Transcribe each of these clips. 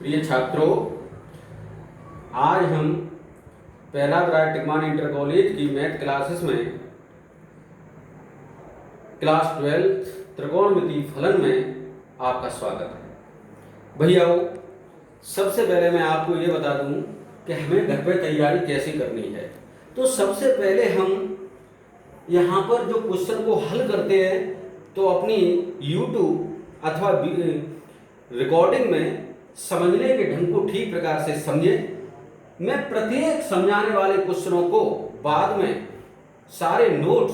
प्रिय छात्रों, आज हम पहला ब्रांड टिकमान इंटर कॉलेज की मैथ क्लासेस में क्लास 12 त्रिकोणमिति फलन में आपका स्वागत है। भैयाओ, सबसे पहले मैं आपको ये बता दूं कि हमें घर पर तैयारी कैसे करनी है। तो सबसे पहले हम यहाँ पर जो क्वेश्चन को हल करते हैं तो अपनी YouTube अथवा रिकॉर्डिंग में समझने के ढंग को ठीक प्रकार से समझें। मैं प्रत्येक समझाने वाले क्वेश्चनों को बाद में सारे नोट्स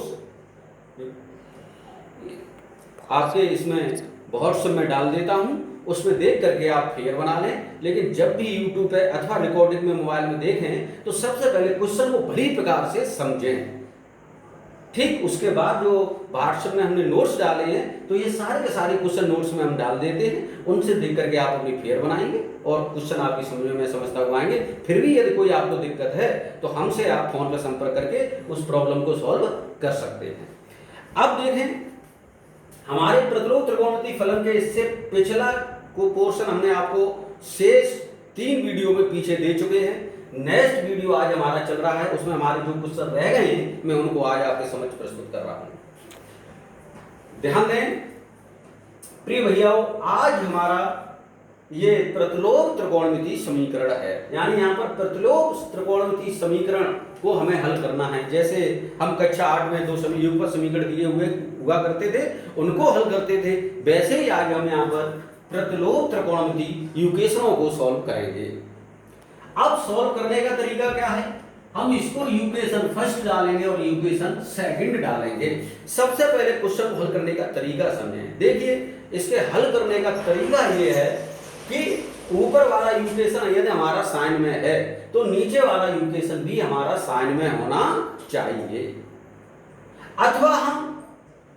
आपके इसमें व्हाट्सएप में डाल देता हूं, उसमें देख करके आप फिगर बना लें। लेकिन जब भी यूट्यूब पे अथवा रिकॉर्डिंग में मोबाइल में देखें तो सबसे पहले क्वेश्चन को भली प्रकार से समझें। ठीक उसके बाद जो व्हाट्सएप में हमने नोट्स डाले हैं तो ये सारे के सारे क्वेश्चन नोट्स में हम डाल देते हैं, उनसे देख करके आप अपनी फिगर बनाएंगे और क्वेश्चन आपकी समझ में समझता हुआ आएंगे। फिर भी यदि कोई आपको दिक्कत है तो हमसे आप फोन पर संपर्क करके उस प्रॉब्लम को सॉल्व कर सकते हैं। अब देखें, हमारे प्रतिलोम त्रिकोणमिति फलन के इससे पिछला को पोर्शन हमने आपको शेष 3 वीडियो में पीछे दे चुके हैं। नेक्स्ट वीडियो आज हमारा चल रहा है, उसमें हमारे जो क्वेश्चन रह गए हैं मैं उनको आज आपके समझ प्रस्तुत कर रहा हूं। ध्यान दें प्रिय भैयाओं, आज हमारा ये प्रतिलोम त्रिकोणमिति समीकरण है, यानी यहाँ पर प्रतिलोम त्रिकोणमिति समीकरण को हमें हल करना है। जैसे हम कक्षा 8 में 2 युगपत समीकरण दिए हुआ करते थे, उनको हल करते थे, वैसे ही आज हम यहाँ पर प्रतिलोम त्रिकोणमिति युगेशनों को सॉल्व करेंगे। अब सॉल्व करने का तरीका क्या है, हम इसको इक्वेशन फर्स्ट डालेंगे और इक्वेशन सेकंड डालेंगे। सबसे पहले क्वेश्चन को हल करने का तरीका समझें। देखिए, इसके हल करने का तरीका ये है कि ऊपर वाला इक्वेशन यदि हमारा साइन में है तो नीचे वाला इक्वेशन भी हमारा साइन में होना चाहिए, अथवा हम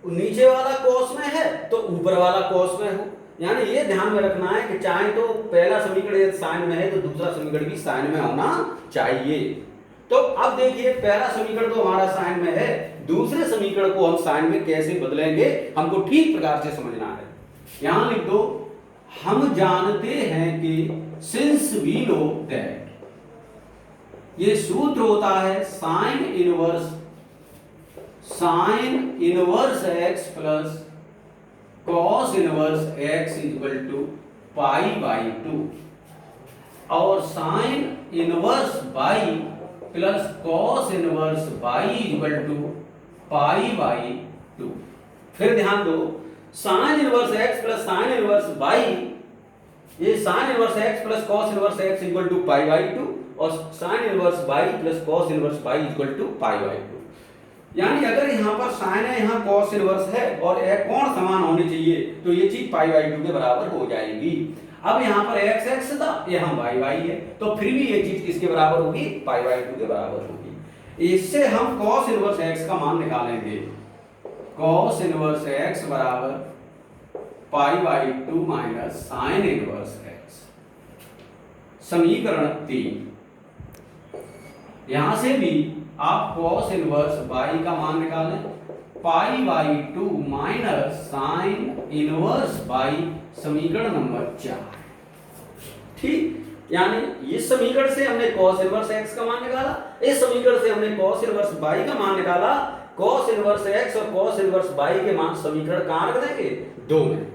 नीचे वाला कॉस में है तो ऊपर वाला कॉस में हो। यानी ये ध्यान में रखना है कि चाहे तो पहला समीकरण यदि साइन में है तो दूसरा समीकरण भी साइन में होना चाहिए। तो अब देखिए, पहला समीकरण तो हमारा साइन में है, दूसरे समीकरण को हम साइन में कैसे बदलेंगे हमको ठीक प्रकार से समझना है। यहां लिख दो, हम जानते हैं कि सिंस वी नो दैट, ये सूत्र होता है sine inverse x plus cos inverse x equal to pi by 2 और sine inverse y plus cos inverse y equal to pi by 2। फिर ध्यान दो, sine inverse x plus sine inverse y, ये sine inverse x plus cos inverse x equal to pi by 2 और sine inverse y plus cos inverse y equal to pi by 2। यानी अगर यहाँ पर sign है, यहाँ कॉस इनवर्स है और एक कोण समान होने चाहिए तो ये चीज पाई बाई 2 के बराबर हो जाएगी। अब यहाँ पर एक्स एक्स था, यहाँ वाई वाई है, तो फिर भी ये चीज किसके बराबर होगी, पाई बाई 2 के बराबर होगी। इससे हम कॉस इनवर्स एक्स का मान निकालेंगे। कॉस इनवर्स एक्स बराबर pi by 2 minus sine inverse x. समीकरण 3, यहां से भी आप cos इनवर्स बाई का मान निकालें, पाई by 2 minus sine inverse by, समीकरण नंबर 4। ठीक, यानी इस समीकरण से हमने cos इनवर्स x का मान निकाला, इस समीकरण से हमने cos इनवर्स बाई का मान निकाला। cos इनवर्स x और cos इनवर्स बाई के मान समीकरण कहां रख देंगे, 2 में।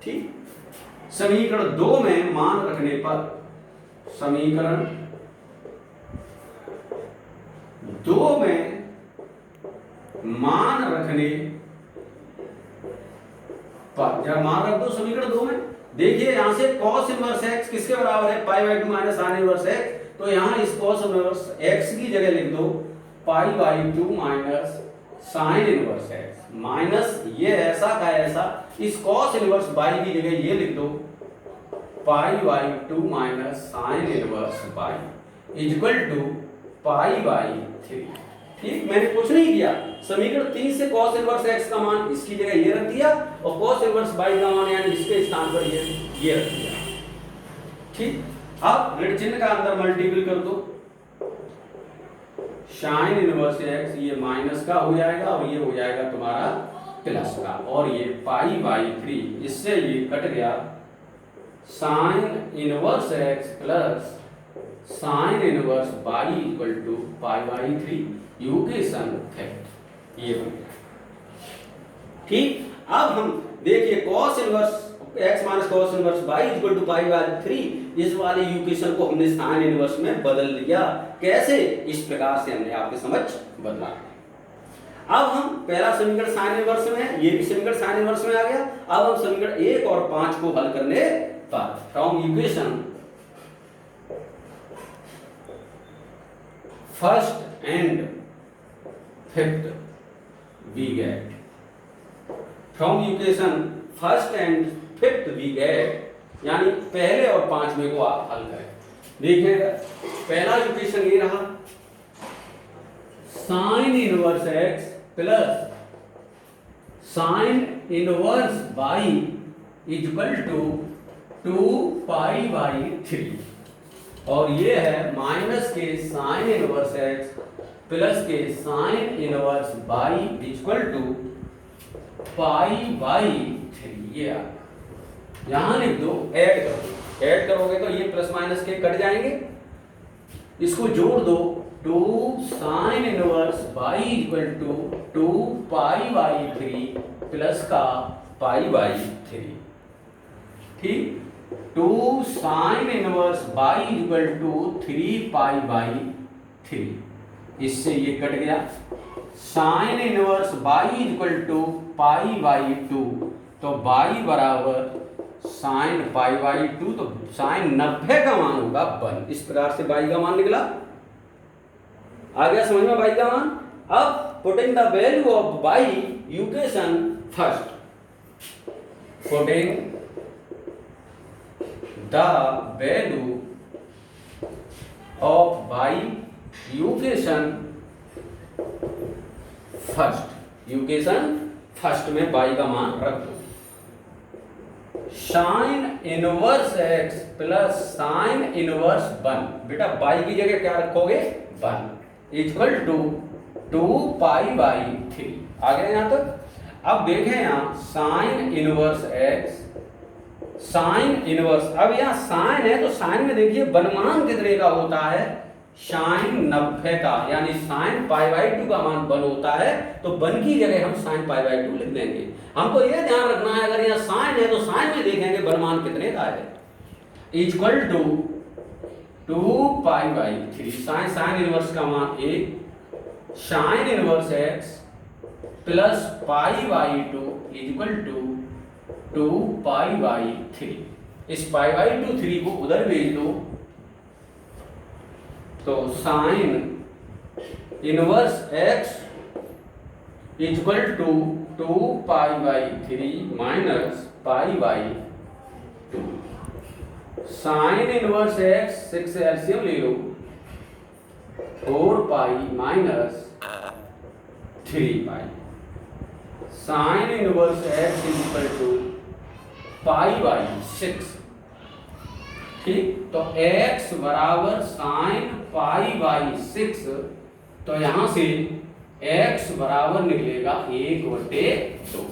ठीक, समीकरण 2 में मान रखने पर, समीकरण 2 में मान रखने पर, जब मान रख दो समीकरण 2 में, देखिए यहां से cos इनवर्स x किसके बराबर है, पाई by 2 minus sine inverse x, तो यहां इस cos इनवर्स x की जगह लिख दो pi by 2 minus sine inverse x, minus ये ऐसा का ऐसा, इस cos इनवर्स बाई की जगह ये लिख दो pi by 2 minus sine inverse y equal to pi by 3। ठीक, मैंने कुछ नहीं किया, समीकरण 3 से cos इनवर्स x का मान इसकी जगह ये रख दिया और cos इनवर्स बाई का मान यानी इसके स्थान पर ये रख दिया। ठीक, अब ऋण चिन्ह का अंदर मल्टीपल कर दो, साइन इनवर्स x ये माइनस का हो जाएगा और ये हो जाएगा तुम्हारा प्लस का, और ये पाई बाई 3, इससे ये कट गया sine inverse x plus sine inverse y equal to pi by 3 equation fact, ये बन गया। ठीक, अब हम देखिए cos inverse x minus cos inverse y equal to pi by 3, इस वाले यूकेशन को हमने साइन इनवर्स में बदल दिया। कैसे? इस प्रकार से हमने आपके समझ बदला। अब हम पहला समीकरण साइन इनवर्स में है, ये भी समीकरण साइन इनवर्स में आ गया। अब हम समीकरण 1 और 5 को हल करने पर from equation first and fifth we get, from equation first and fifth we get, यानी पहले और पांचवें को आप हल करें। देखिएगा पहला इक्वेशन ये रहा, sine inverse x plus sine inverse y equal to 2 pi by 3, और ये है minus cosine inverse x plus cosine inverse y equal to pi by 3। ये आ यहां लिख दो, ऐड करो, ऐड करोगे तो ये प्लस माइनस के कट जाएंगे, इसको जोड़ दो, 2 sine inverse y equal to 2 pi by 3 plus का पाई बाई 3। ठीक, 2 sine inverse y equal to 3 pi by 3, इससे ये कट गया। Sine inverse y equal to pi by 2, तो बाई बराबर साइन पाई बाई 2, तो साइन 90 का मान होगा 1। इस प्रकार से बाई का मान निकला। आ गया समझ में बाई का मान। अब putting the value of by equation first, putting the value of by equation first, equation first में बाई का मान रख दो। Sine inverse x plus sine inverse 1, बेटा बाई की जगह क्या रखोगे 1 इक्वल टू 2 पाई बाई 3। आ गया यहां तक। अब देखें यहां sign inverse x, sine inverse, अब यहां साइन है तो साइन में देखिए बनमान कितने का होता है, साइन 90 का, यानी साइन पाई बाई 2 का मान 1 होता है, तो 1 की जगह हम साइन पाई बाई 2 लिख देंगे। हमको यह ध्यान रखना है अगर यहाँ साइन है तो साइन में देखेंगे बनमान कितने का है, equal to 2 pi by 3, sine sine inverse का मान 1, sine inverse x plus pi by 2 equal to 2 pi by 3। इस पाई बाई 2 3 को उधर भेज दो, तो sine inverse x equal to 2 pi by 3 minus pi by 2। Sine inverse x 6 से LCM ले लो, 4 pi minus 3 pi. Sine inverse x equal to pi by 6। ठीक, तो x बराबर साइन पाई बाई 6, तो यहां से x बराबर निकलेगा 1/2।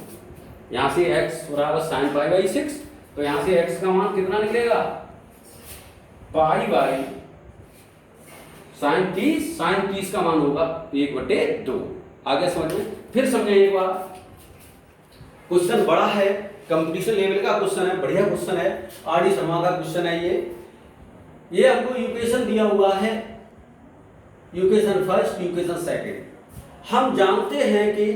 यहां से x बराबर साइन पाई बाई 6, तो यहां से x का मान कितना निकलेगा, पाई बाई साइन 30, साइन 30 का मान होगा 1/2। आगे समझ में, फिर समझें एक बार। क्वेश्चन बड़ा है, कंपटीशन लेवल का क्वेश्चन है, बढ़िया क्वेश्चन है, आर डी शर्मा का क्वेश्चन है। ये हमको इक्वेशन दिया हुआ है, इक्वेशन फर्स्ट, इक्वेशन सेकंड। हम जानते हैं कि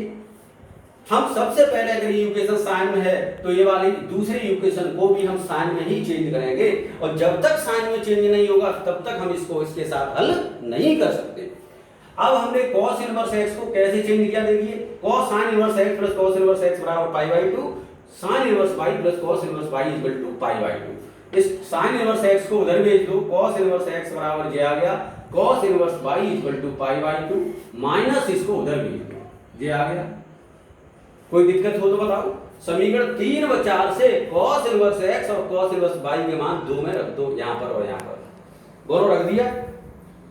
हम सबसे पहले अगर इक्वेशन साइन में है तो ये वाली दूसरी इक्वेशन को भी हम साइन में ही चेंज करेंगे, और जब तक साइन में चेंज नहीं होगा तब तक हम इसको इसके साथ हल नहीं कर सकते। अब हमने cos इनवर्स x को कैसे चेंज किया, देखिए cos sin inverse x plus cos inverse x बराबर pi by 2, sin inverse y plus cos inverse y equal to pi by 2। इस sin इनवर्स x को उधर भेज दो, cos इनवर्स x बराबर ये आ गया, cos inverse y equal to pi by 2 minus इसको उधर भेज दो, ये आ गया। कोई दिक्कत हो तो बताओ। समीकरण 3 व 4 से cos इनवर्स x और cos इनवर्स y के मान 2 में रख दो, यहां पर और यहां पर दोनों रख दिया।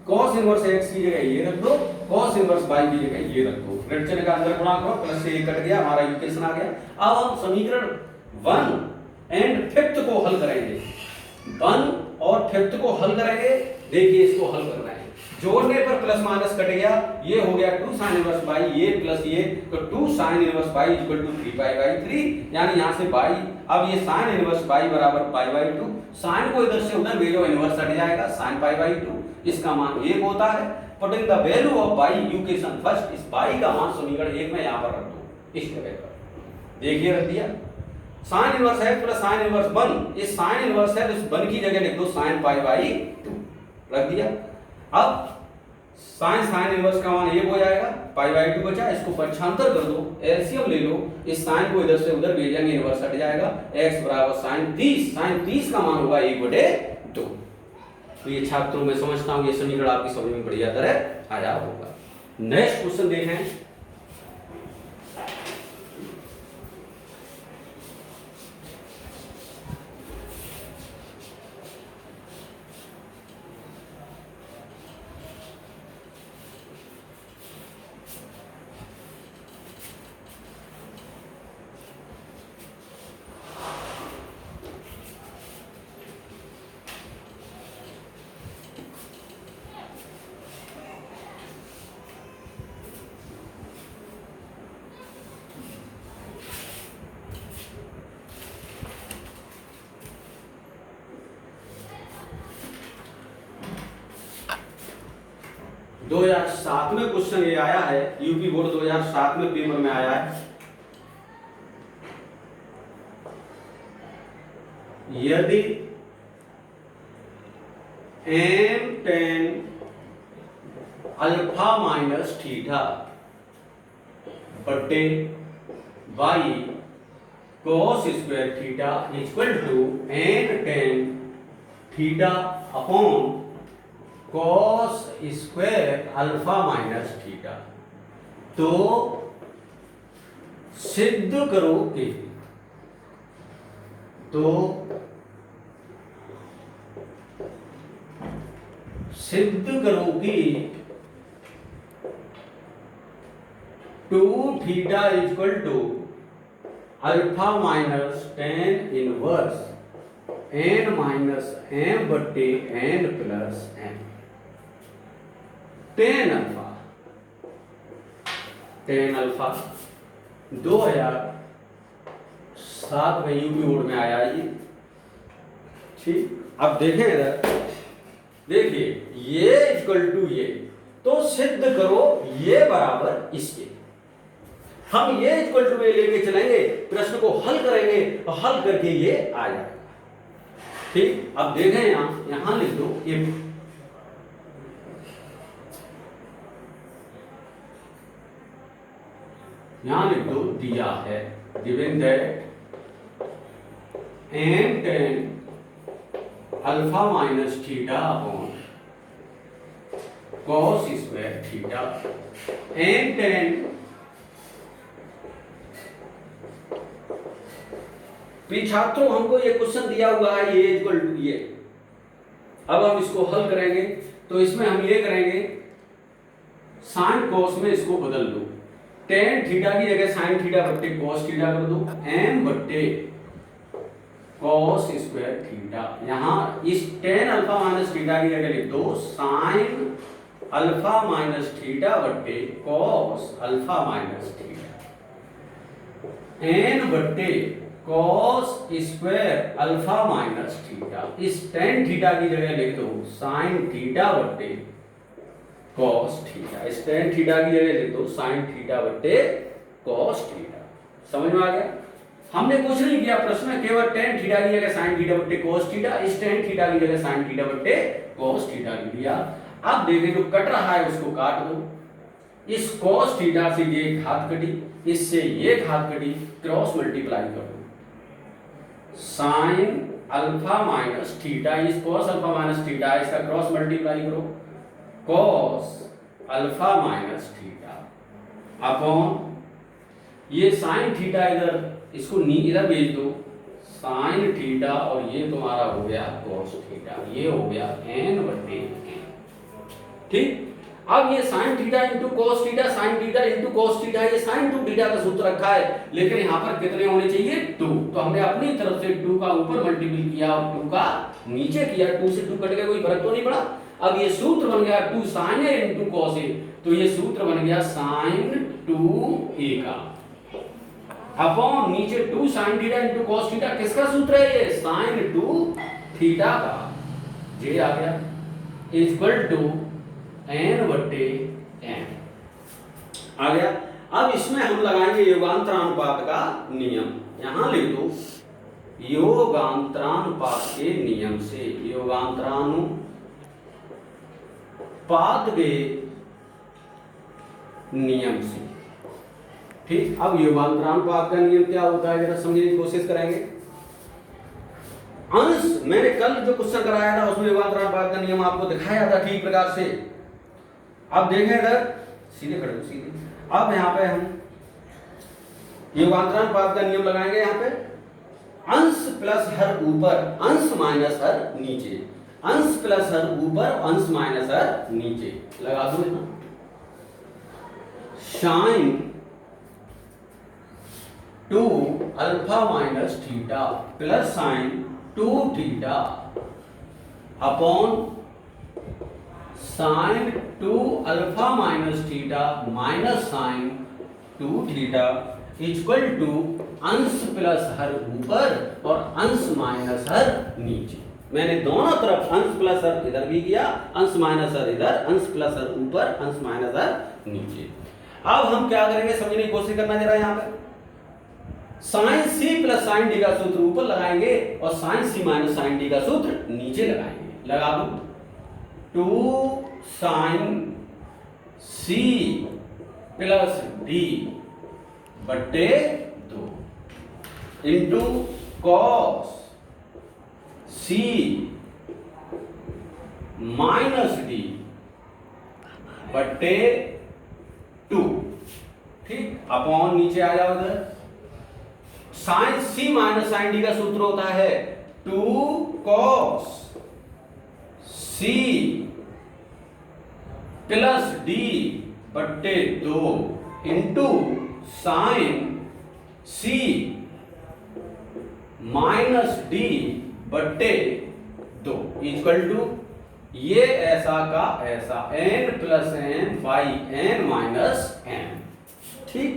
cos इनवर्स x की जगह ये रख दो, cos इनवर्स y की जगह ये रख दो, रेड चिन्ह का अंदर गुणा करो, प्लस से ये कट गया, हमारा इक्वेशन आ गया। अब हम समीकरण 1 एंड 5 को हल करेंगे। वन और फिफ्थ को हल करेंगे। देखिए इसको हल करना है, जोड़ने पर प्लस माइनस कट गया, ये हो गया 2 sin इनवर्स बाई ये प्लस ये, तो 2 sin inverse y equal to 3 pi by 3, यानी यहाँ से बाई, अब ये sin इनवर्स बाई बराबर पाई बाई 2, साइन को इधर से उधर भेजो, इनवर्स हट जाएगा, sin पाई बाई 2, इसका मान 1 होता है। Putting the value of by equation first, इस बाई का मान समीकरण 1 में यहाँ पर रख दो, इस जगह पर देखिए रख दिया। साइन इनवर्स है प्लस साइन इनवर्स 1, इस साइन इनवर्स है तो इस 1 की जगह लिख दो sin पाई बाई 2, रख दिया। अब साइन इनवर्स का मान 1 हो जाएगा, पाई बाई 2 बचा, इसको पक्षांतर कर दो, एलसीएम ले लो, इस साइन को इधर से उधर भेजेंगे, इनवर्स हट जाएगा, x बराबर sin 30 का मान होगा 1/2। तो ये छात्रों मैं समझता हूं ये समीकरण आपकी समझ में बढ़िया तरह आया होगा। नेक्स्ट क्वेश्चन देखें, दो 2007 में क्वेश्चन ये आया है, यूपी बोर्ड 2007 में पेपर में आया है। यदि m tan alpha minus theta बटे y cos square theta equal to n tan थीटा upon cos square alpha minus theta, तो सिद्ध करो कि, तो सिद्ध करो कि 2 theta equal to alpha minus tan inverse n minus m बट्टे n plus m, tan alpha 2007 में यूपी बोर्ड में आया ये, ठीक। अब देखें इधर, देखिए ये इक्वल टू ये, तो सिद्ध करो ये बराबर इसके। हम ये इक्वल टू ये लेके चलेंगे, प्रश्न को हल करेंगे और हल करके ये आ जाएगा, ठीक। अब देखें यहां लिख दो ये, यहां लिख दो दिया है, given that m tan alpha minus theta upon cos square theta, m tan छात्रों हमको ये क्वेश्चन दिया हुआ है ये इक्वल टू ये। अब हम इसको हल करेंगे, तो इसमें हम ये करेंगे साइन कोस में इसको बदल दो, टेन थीटा की जगह साइन थीटा बट्टे कॉस थीटा कर दो, m बट्टे कॉस स्क्वायर थीटा, यहां इस टेन अल्फा माइनस थीटा की जगह लिख दो साइन अल्फा माइनस थीटा बट्टे cos alpha minus theta, n बट्टे cos square alpha minus theta, इस टेन थीटा की जगह लिख दो साइन थीटा बट्टे कॉस थीटा, इस टेन थीटा की जगह लिख दो साइन थीटा बट्टे कॉस थीटा। समझ में आ गया? हमने कुछ नहीं किया प्रश्न में, केवल टेन थीटा की जगह साइन थीटा बट्टे कॉस थीटा, इस टेन थीटा की जगह साइन थीटा बट्टे कॉस थीटा लिख दिया। अब देखें जो कट रहा है उसको काट दो, इस कॉस थीटा से ये घात कटी, इससे ये घात कटी, क्रॉस मल्टीप्लाई कर दो, साइन अल्फा माइनस थीटा, इस कॉस अल्फा माइनस थीटा इसका क्रॉस मल्टीप्लाई करो, cos alpha minus theta upon ये साइन थीटा इधर, इसको इधर भेज दो, साइन थीटा और ये तुम्हारा हो गया कॉस थीटा, ये हो गया n बटे n, ठीक। अब ये sine theta into cos theta, sine theta into cos theta, ये साइन 2 थीटा का सूत्र रखा है, लेकिन यहाँ पर कितने होने चाहिए 2। तो हमने अपनी तरफ से 2 का ऊपर मल्टीपल किया और 2 का नीचे किया, 2 से 2 कट गया, कोई फर्क तो नहीं पड़ा। अब ये सूत्र बन गया 2 sign A into cos A, तो ये सूत्र बन गया साइन 2a का अपॉन नीचे 2 sine theta into cos theta, किसका सूत्र है ये साइन 2 थीटा का, जे आ गया इक्वल टू n बट्टे n आ गया। अब इसमें हम लगाएंगे योगांतरानुपात का नियम, यहां लिख दो योगांतरानुपात के नियम से, योगांतरानुपात के नियम से। ठीक, अब योगांतरानुपात का नियम क्या होता है जरा समझने की कोशिश करेंगे। अंश, मैंने कल जो क्वेश्चन कराया था उसमें योगांतरानुपात का नियम आपको दिखाया था ठीक प्रकार से। अब देखें इधर, सीधे खड़े हो सीधे। अब यहाँ पे हम योगांतरानुपात का नियम लगाएंगे, यहाँ पे अंश प्लस हर ऊपर, अंश माइनस हर नीचे, अंश प्लस हर ऊपर, अंश माइनस हर नीचे लगा दो यहाँ। Sine 2 alpha minus theta plus sine 2 theta upon sine 2 alpha minus theta minus sine 2 theta equal to अंश प्लस हर ऊपर और अंश माइनस हर नीचे। मैंने दोनों तरफ अंश प्लस हर इधर भी किया, अंश माइनस हर इधर, अंश प्लस हर ऊपर, अंश माइनस हर नीचे। अब हम क्या करेंगे समझने की कोशिश करना जरा। यहाँ पे sine C plus sine D का सूत्र ऊपर लगाएंगे और sine C minus sine D का सूत्र नीचे लगाएंगे। लगा दो 2 साइन सी प्लस डी बट्टे 2 इंटू कॉस सी माइनस डी बट्टे 2। ठीक, अपॉन नीचे आ जाओ उधर। Sign C minus sine D का सूत्र होता है 2 कॉस सी प्लस डी बट्टे 2 into sine C minus D बट्टे 2 इक्वल टू ये ऐसा का ऐसा n plus N by N minus N. ठीक,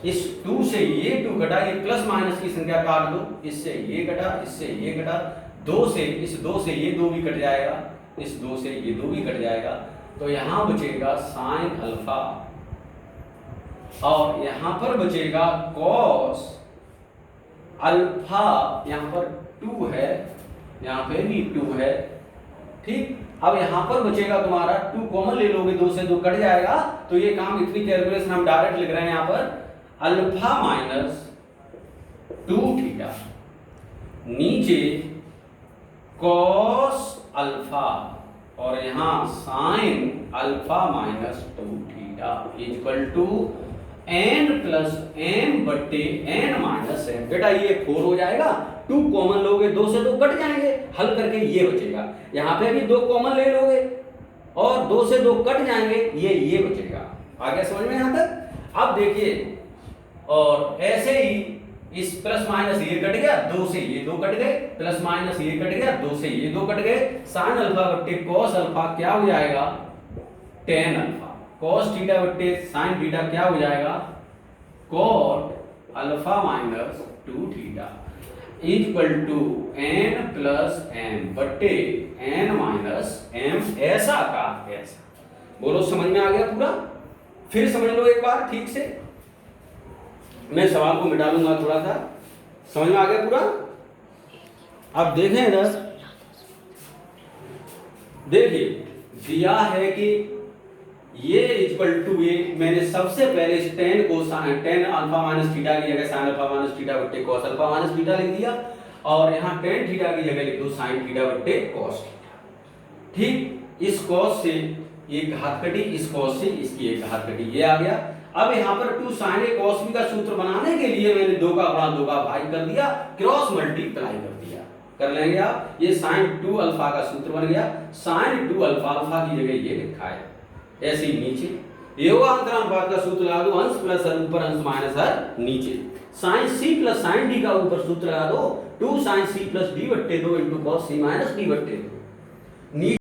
इस 2 से ये 2 घटा, ये प्लस माइनस की संख्या काट दो, इससे ये घटा, इससे ये घटा, 2 से इस 2 से ये 2 भी कट जाएगा, इस 2 से ये 2 भी कट जाएगा, तो यहां बचेगा साइन अल्फा और यहां पर बचेगा कॉस अल्फा। यहां पर 2 है, यहां पे भी 2 है। ठीक, अब यहां पर बचेगा तुम्हारा 2 कॉमन ले लोगे, 2 से 2 कट जाएगा, तो ये काम इतनी कैलकुलेशन हम डायरेक्ट लिख रहे हैं यहां पर अल्फा माइनस 2 थीटा नीचे कॉस अल्फा और यहां sine alpha minus 2 theta equal to n plus n बट्टे n माइनस n। बेटा ये 4 हो जाएगा, 2 कॉमन लोगे, 2 से 2 कट जाएंगे, हल करके ये बचेगा। यहाँ पे भी 2 कॉमन ले लोगे और 2 से 2 कट जाएंगे, ये बचेगा। आ गया समझ में यहाँ तक? अब देखिए, और ऐसे ही इस प्लस माइनस ये कट गया, 2 से ये 2 कट गए, प्लस माइनस ये कट गया, 2 से ये 2 कट गए, साइन अल्फा बट्टे कॉस अल्फा क्या हो जाएगा टेन अल्फा, कॉस थीटा बट्टे साइन थीटा क्या हो जाएगा cot alpha minus 2 theta equal to n plus m बट्टे n माइनस m ऐसा का ऐसा। बोलो समझ में आ गया पूरा? फिर समझ लो एक बार ठीक से, मैं सवाल को मिटा लूंगा थोड़ा सा। समझ में आ गया पूरा? अब देखें इधर, देखिए दिया है कि ये इक्वल टू ये, मैंने सबसे पहले इस टेन को टेन अल्फा माइनस थीटा की जगह साइन अल्फा माइनस थीटा बट्टे कॉस अल्फा माइनस थीटा लिख दिया, और यहाँ टेन थीटा की जगह लिख दो साइन थीटा बट्टे कॉस थीटा। ठीक, इस कॉस से एक घात कटी, इस कॉस से इसकी एक घात कटी, ये आ गया। अब यहाँ पर 2 साइन ए कॉस बी का सूत्र बनाने के लिए मैंने 2 का गुणा 2 का भाग कर दिया, क्रॉस मल्टीप्लाई कर दिया। कर लेंगे आप, ये साइन 2 अल्फा का सूत्र बन गया, साइन 2 अल्फा, अल्फा की जगह ये लिखा है, ऐसे ही नीचे योगांतरानुपात अनुपात का सूत्र लगा दो, अंश प्लस हर ऊपर, अंश माइनस हर नीचे। Sine C plus sine D का ऊपर सूत्र लगा दो, 2 साइन सी प्लस डी बट्टे 2 इंटू कॉस सी माइनस डी बट्टे 2।